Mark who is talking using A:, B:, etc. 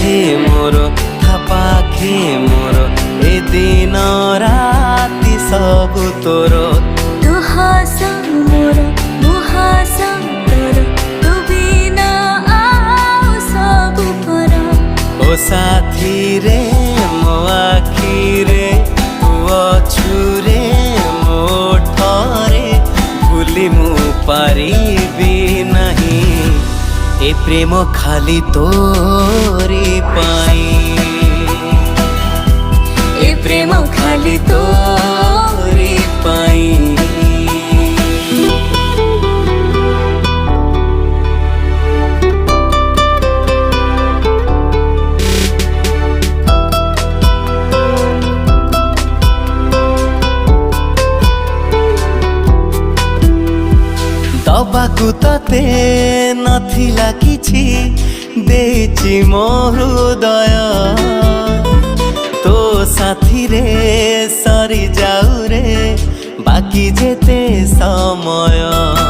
A: ପାଖେ ମୋର ଥା ପାଖେ ମୋର ଏ ଦିନ ରାତି ସବୁ ତୋର।
B: ତୁ ହସ ମୋର ମୁଁ ହସ ତୋର, ତୁ ବିନା ଆଉ ସବୁ ପର।
A: ଓ ସାଥିରେ ମୋ ଆଖିରେ ତୁ ଅଛୁରେ ମୋ ଠରେ, ଭୁଲି ମୁଁ ପାରିବି ନାହିଁ ଏ ପ୍ରେମ ଖାଲି ତୋରି ପାଇଁ। ଏ ପ୍ରେମ ଖାଲି ତୋରି ପାଇଁ। ଦବାକୁ ତତେ ନଥିଲା କିଛି, ଦେଇଛି ମୋ ହୃଦୟ ତୋ ସାଥିରେ ସରି ଯାଉ ରେ ବାକି ଯେତେ ସମୟ।